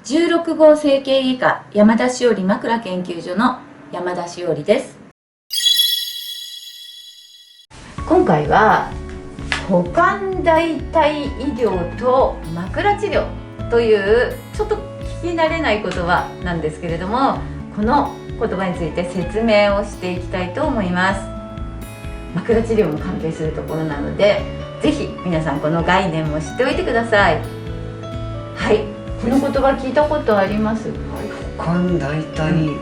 16号整形外科山田しおり枕研究所の山田しおりです。今回は股間大腿医療と枕治療というちょっと聞き慣れない言葉なんですけれども、この言葉について説明をしていきたいと思います。枕治療も関係するところなので、ぜひ皆さんこの概念も知っておいてください。はい、この言葉聞いたことあります？股間大腿医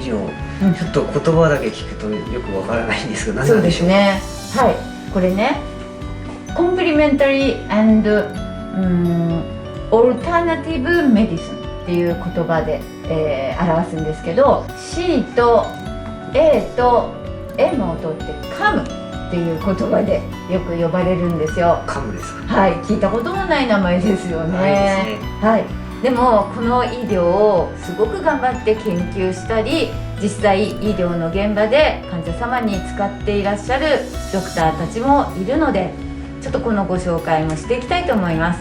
療、ちょっと言葉だけ聞くとよくわからないんですが、何なんでしょう？そうですね。はい、これね、コンプリメンタリー&オルタナティブメディスンっていう言葉で、表すんですけど、 C と A と M を取ってカムっていう言葉でよく呼ばれるんですよ。カムですか？はい、聞いたこともない名前ですよね。ないですね。はい、でもこの医療をすごく頑張って研究したり、実際医療の現場で患者様に使っていらっしゃるドクターたちもいるので、ちょっとこのご紹介もしていきたいと思います。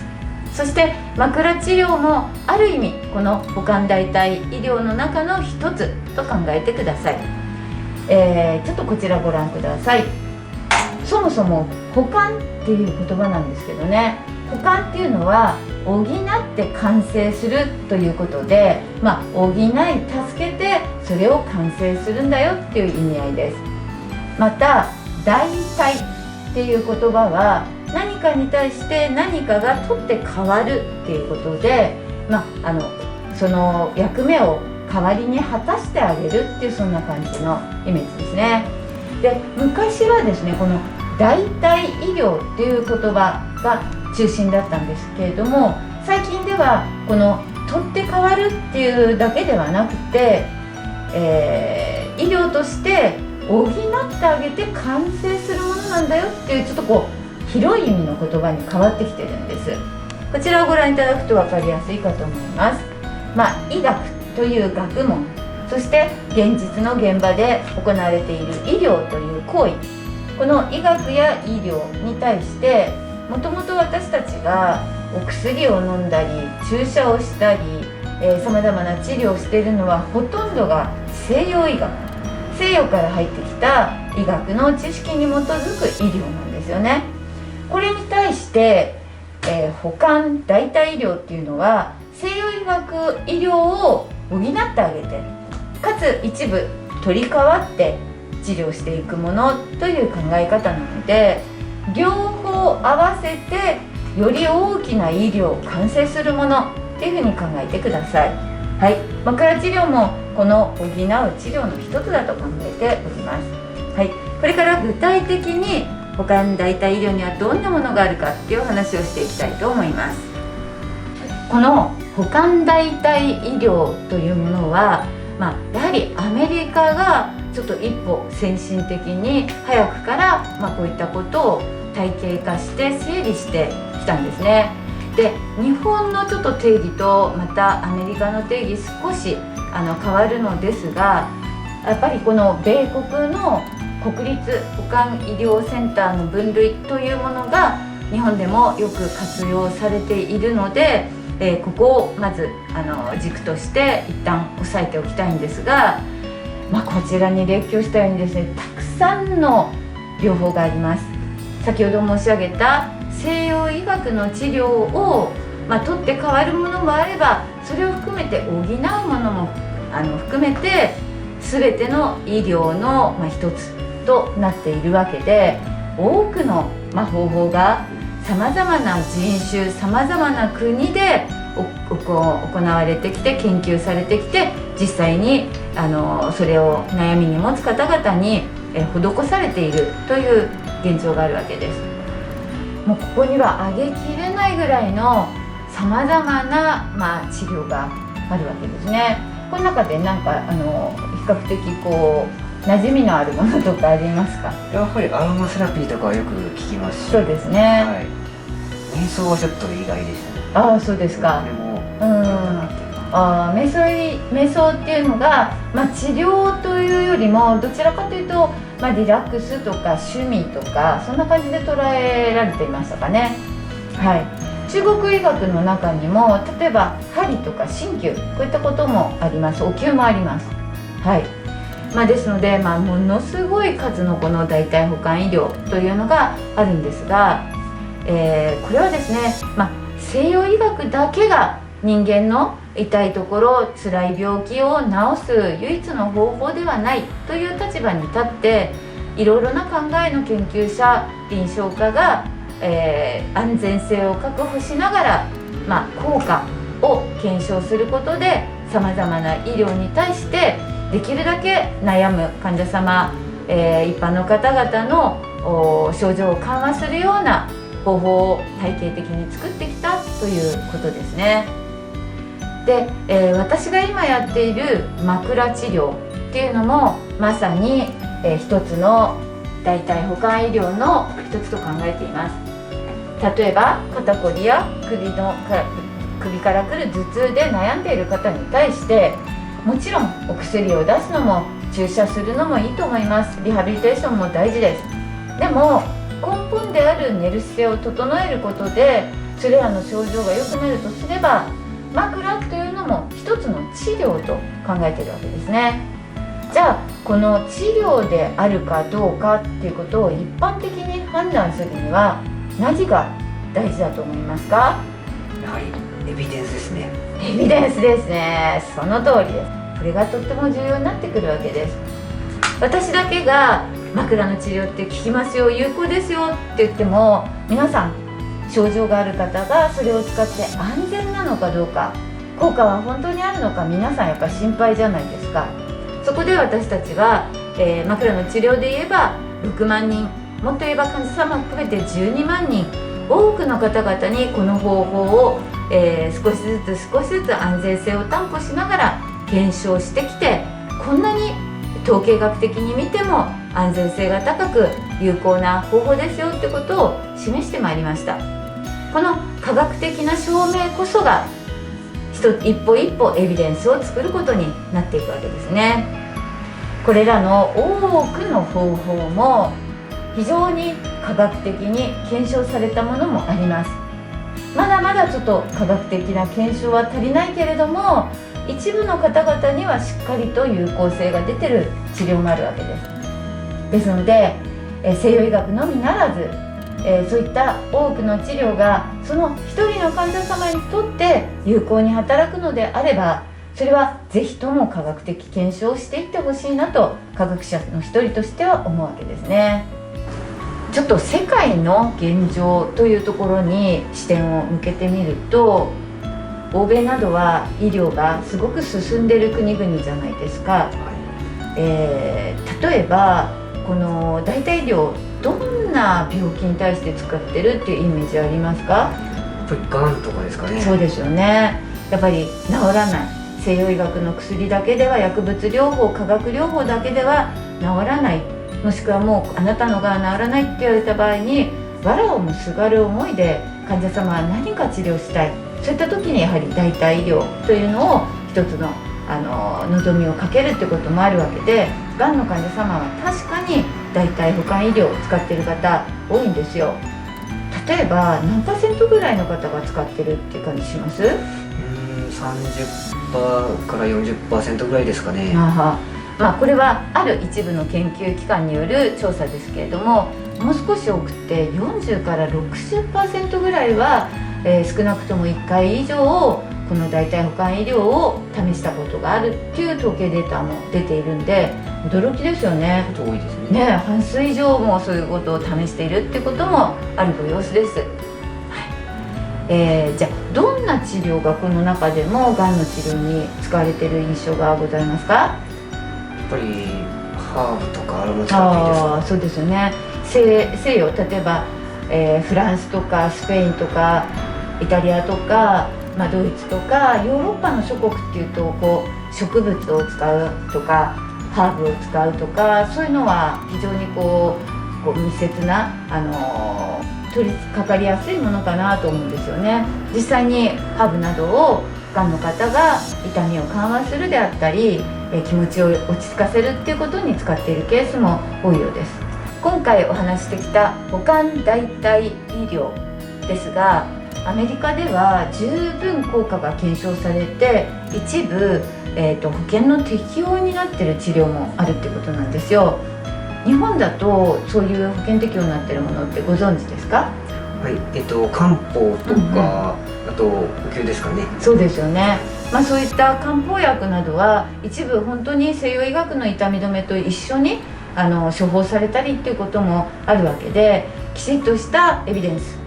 そして枕治療もある意味この股間大腿医療の中の一つと考えてください。ちょっとこちらご覧ください。そもそも補完っていう言葉なんですけどね、補完っていうのは補って完成するということで、補い助けてそれを完成するんだよっていう意味合いです。また代替っていう言葉は何かに対して何かが取って変わるっていうことで、その役目を代わりに果たしてあげるっていう、そんな感じのイメージですね。で、昔はですね、この代替医療っていう言葉が中心だったんですけれども、最近ではこの取って変わるっていうだけではなくて、医療として補ってあげて完成するものなんだよっていう、ちょっと広い意味の言葉に変わってきてるんです。こちらをご覧いただくと分かりやすいかと思います。医学という学問、そして現実の現場で行われている医療という行為、この医学や医療に対してもともと私たちがお薬を飲んだり注射をしたりさまざまな治療をしているのは、ほとんどが西洋医学、西洋から入ってきた医学の知識に基づく医療なんですよね。これに対して、補完代替医療っていうのは西洋医学医療を補ってあげて、かつ一部取り替わって治療していくものという考え方なので、両方合わせてより大きな医療を完成するものというふうに考えてください。はい、枕治療もこの補う治療の一つだと考えております。はい、これから具体的に補完代替医療にはどんなものがあるかっていうお話をしていきたいと思います。この補完代替医療というものは、やはりアメリカがちょっと一歩先進的に早くから、こういったことを体系化して整理してきたんですね。で、日本のちょっと定義とまたアメリカの定義少し変わるのですが、やっぱりこの米国の国立補完医療センターの分類というものが日本でもよく活用されているので、ここをまず軸として一旦押さえておきたいんですが、こちらに列挙したようにですね、たくさんの療法があります。先ほど申し上げた西洋医学の治療を、取って変わるものもあれば、それを含めて補うものも含めて全ての医療の、一つとなっているわけで、多くの、方法がさまざまな人種、さまざまな国で行われてきて、研究されてきて、実際にそれを悩みに持つ方々に施されているという現状があるわけです。もうここには挙げきれないぐらいのさまざまな、治療があるわけですね。この中で比較的馴染みのあるものとかありますか？やはりアロマセラピーとかはよく聞きますし、そうですね。はい、瞑想はちょっと意外でしたね。ああ、そうですか。瞑想っていうのが、治療というよりもどちらかというと、リラックスとか趣味とかそんな感じで捉えられていましたかね。はい、中国医学の中にも例えば針とか鍼灸、こういったこともあります。お灸もあります。はい。ですので、ものすごい数のこの代替補完医療というのがあるんですが、これはですね、西洋医学だけが人間の痛いところ、辛い病気を治す唯一の方法ではないという立場に立って、いろいろな考えの研究者、臨床家が、安全性を確保しながら、効果を検証することでさまざまな医療に対してできるだけ悩む患者様、一般の方々の症状を緩和するような方法を体系的に作ってきたということですね。で、私が今やっている枕治療っていうのもまさに、一つの代替補完医療の一つと考えています。例えば肩こりや首からくる頭痛で悩んでいる方に対して、もちろんお薬を出すのも注射するのもいいと思います。リハビリテーションも大事です。でも根本である寝る姿勢を整えることでそれらの症状が良くなるとすれば、枕というのも一つの治療と考えているわけですね。じゃあこの治療であるかどうかっていうことを一般的に判断するには何が大事だと思いますか？やはりエビデンスですね。エビデンスですね。その通りです。これがとっても重要になってくるわけです。私だけが枕の治療って効きますよ、有効ですよって言っても、皆さん症状がある方がそれを使って安全なのかどうか、効果は本当にあるのか、皆さんやっぱり心配じゃないですか。そこで私たちは、枕の治療で言えば6万人、もっと言えば患者様を含めて12万人、多くの方々にこの方法を、少しずつ安全性を担保しながら検証してきて、こんなに統計学的に見ても安全性が高く有効な方法ですよってことを示してまいりました。この科学的な証明こそが一歩一歩エビデンスを作ることになっていくわけですね。これらの多くの方法も非常に科学的に検証されたものもあります。まだまだちょっと科学的な検証は足りないけれども、一部の方々にはしっかりと有効性が出てる治療もあるわけです。ですので、西洋医学のみならず、そういった多くの治療がその一人の患者様にとって有効に働くのであれば、それはぜひとも科学的検証をしていってほしいなと科学者の一人としては思うわけですね。ちょっと世界の現状というところに視点を向けてみると、欧米などは医療がすごく進んでいる国々じゃないですか。例えばこの代替医療、どんな病気に対して使ってるっていうイメージありますか？やっぱりがんとかですかね。そうですよね。やっぱり治らない、西洋医学の薬だけでは、薬物療法、化学療法だけでは治らない、もしくはもうあなたのが治らないって言われた場合に、藁をもすがる思いで患者様は何か治療したい、そういった時にやはり代替医療というのを一つの望みをかけるってこともあるわけで、がんの患者様は確かに代替補完医療を使っている方多いんですよ。例えば何%ぐらいの方が使ってるっていう感じします？30% から 40% ぐらいですかね。これはある一部の研究機関による調査ですけれども、もう少し多くて40から 60% ぐらいは、少なくとも1回以上この代替補完医療を試したことがあるっていう統計データも出ているんで、驚きですよね。多いですね。半数以上もそういうことを試しているってこともあるご様子です。じゃあどんな治療がこの中でもがんの治療に使われている印象がございますか？やっぱりハーブとかアロマテラピーですか？そうですよね。西洋、例えば、フランスとかスペインとかイタリアとか、ドイツとかヨーロッパの諸国っていうと、こう植物を使うとかハーブを使うとか、そういうのは非常にこう密接な、取り掛かりやすいものかなと思うんですよね。実際にハーブなどをがんの方が痛みを緩和するであったり、気持ちを落ち着かせるっていうことに使っているケースも多いようです。今回お話してきた補完代替医療ですが、アメリカでは十分効果が検証されて、一部、保険の適用になっている治療もあるってことなんですよ。日本だとそういう保険適用になっているものってご存知ですか？はい、漢方とか、あとお灸ですかね。そうですよね。そういった漢方薬などは一部本当に西洋医学の痛み止めと一緒に処方されたりっていうこともあるわけで、きちっとしたエビデンス、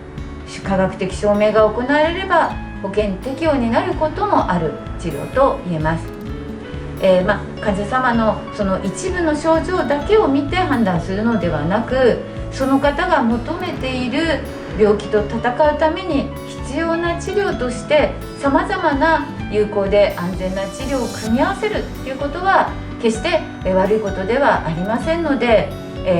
科学的証明が行われれば保険適用になることもある治療と言えます。患者様のその一部の症状だけを見て判断するのではなく、その方が求めている病気と戦うために必要な治療としてさまざまな有効で安全な治療を組み合わせるということは決して悪いことではありませんので、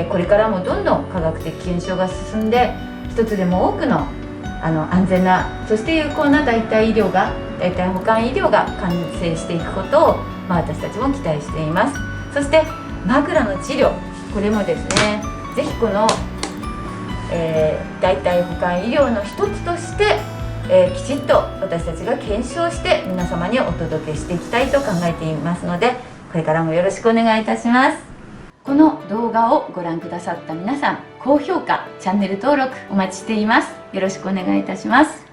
これからもどんどん科学的検証が進んで、一つでも多くの安全な、そして有効な代替保管医療が完成していくことを、私たちも期待しています。そして枕の治療、これもですね、ぜひこの、代替保管医療の一つとして、きちっと私たちが検証して皆様にお届けしていきたいと考えていますので、これからもよろしくお願いいたします。この動画をご覧くださった皆さん、高評価、チャンネル登録お待ちしています。よろしくお願いいたします。